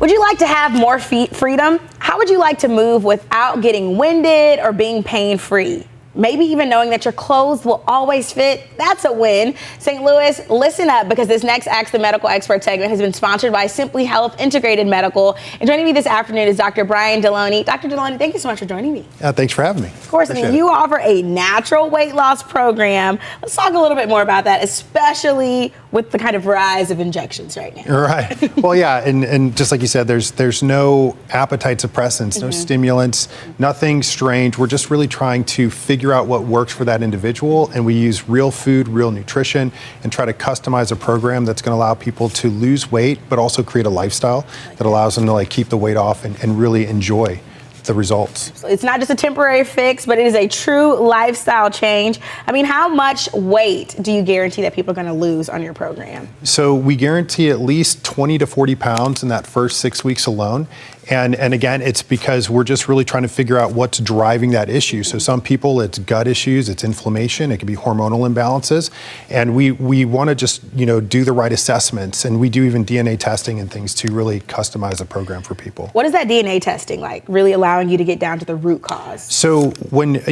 Would you like to have more freedom? How would you like to move without getting winded or being pain-free? Maybe even knowing that your clothes will always fit. That's a win. St. Louis, listen up, because this next Ask the Medical Expert segment has been sponsored by Simply Health Integrated Medical. And joining me this afternoon is Dr. Brian Deloney. Dr. Deloney, thank you so much for joining me. Thanks for having me. Of course, you offer a natural weight loss program. Let's talk a little bit more about that, especially with the kind of rise of injections right now. Right. Well, yeah, and just like you said, there's no appetite suppressants, no stimulants, nothing strange. We're just really trying to figure out what works for that individual, and we use real food, real nutrition, and try to customize a program that's going to allow people to lose weight, but also create a lifestyle that allows them to keep the weight off and really enjoy the results. So it's not just a temporary fix, but it is a true lifestyle change. I mean, how much weight do you guarantee that people are going to lose on your program? So we guarantee at least 20 to 40 pounds in that first 6 weeks alone. And again, it's because we're just really trying to figure out what's driving that issue. So some people, it's gut issues, it's inflammation, it could be hormonal imbalances. And we want to just, do the right assessments. And we do even DNA testing and things to really customize a program for people. What is that DNA testing like, really allowing you to get down to the root cause? So when,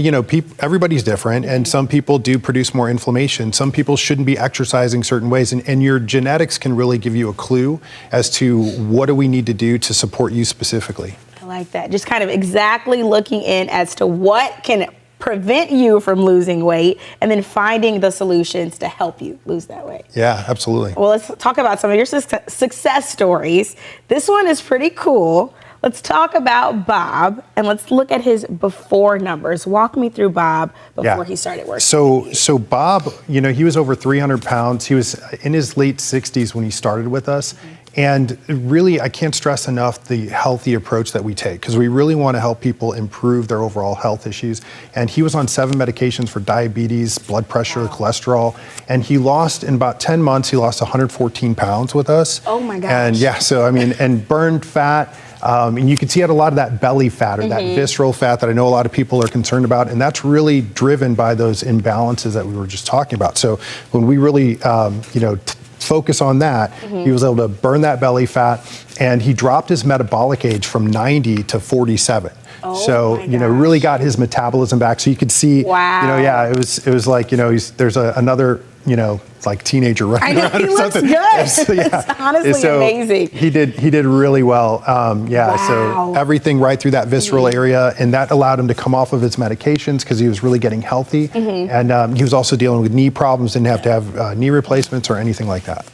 everybody's different, and some people do produce more inflammation. Some people shouldn't be exercising certain ways. And your genetics can really give you a clue as to what do we need to do to support you specifically. I like that. Just kind of exactly looking in as to what can prevent you from losing weight, and then finding the solutions to help you lose that weight. Yeah, absolutely. Well, let's talk about some of your success stories. This one is pretty cool. Let's talk about Bob, and let's look at his before numbers. Walk me through Bob before he started working. So Bob, he was over 300 pounds. He was in his late 60s when he started with us. And really, I can't stress enough the healthy approach that we take, because we really want to help people improve their overall health issues. And he was on 7 medications for diabetes, blood pressure, cholesterol. And he lost, in about 10 months, he lost 114 pounds with us. Oh my gosh. And yeah, so and burned fat. And you can see he had a lot of that belly fat, or that visceral fat that I know a lot of people are concerned about. And that's really driven by those imbalances that we were just talking about. So when we really, focus on that, he was able to burn that belly fat, and he dropped his metabolic age from 90 to 47. So, really got his metabolism back. So you could see, it was like, there's another, teenager running around he or looks something. good. Yeah. It's honestly amazing. He did really well. So everything right through that visceral area, and that allowed him to come off of his medications because he was really getting healthy. And he was also dealing with knee problems, didn't have to have knee replacements or anything like that.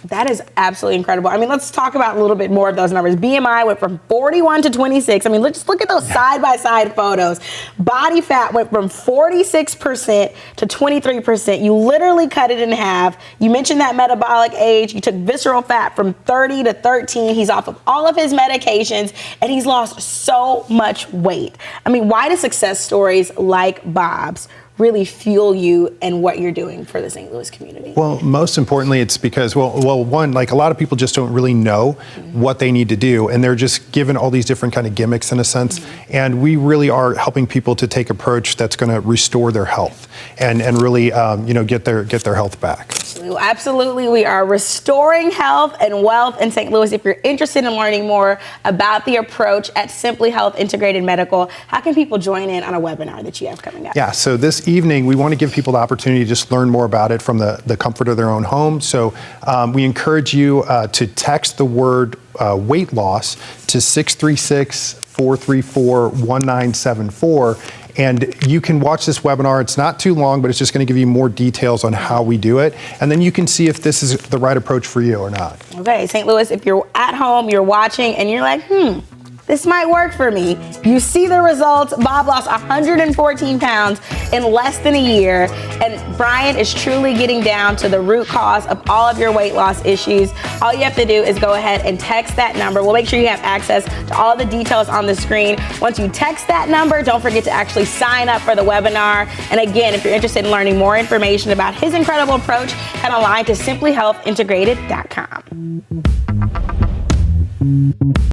That is absolutely incredible. I mean, let's talk about a little bit more of those numbers. BMI went from 41 to 26. I mean, let's just look at those side-by-side photos. Body fat went from 46% to 23%. You literally cut it in half. You mentioned that metabolic age. You took visceral fat from 30 to 13. He's off of all of his medications, and he's lost so much weight. I mean, why do success stories like Bob's really fuel you and what you're doing for the St. Louis community? Well, most importantly, it's because, one, a lot of people just don't really know what they need to do, and they're just given all these different kind of gimmicks in a sense. And we really are helping people to take approach that's going to restore their health and really, get their health back. Absolutely. We are restoring health and wealth in St. Louis. If you're interested in learning more about the approach at Simply Health Integrated Medical, how can people join in on a webinar that you have coming up? Yeah, so this evening, we want to give people the opportunity to just learn more about it from the comfort of their own home. So we encourage you to text the word weight loss to 636-434-1974. And you can watch this webinar. It's not too long, but it's just going to give you more details on how we do it. And then you can see if this is the right approach for you or not. Okay, St. Louis, if you're at home, you're watching, and you're like, this might work for me. You see the results. Bob lost 114 pounds in less than a year. And Brian is truly getting down to the root cause of all of your weight loss issues. All you have to do is go ahead and text that number. We'll make sure you have access to all the details on the screen. Once you text that number, don't forget to actually sign up for the webinar. And again, if you're interested in learning more information about his incredible approach, head online to simplyhealthintegrated.com.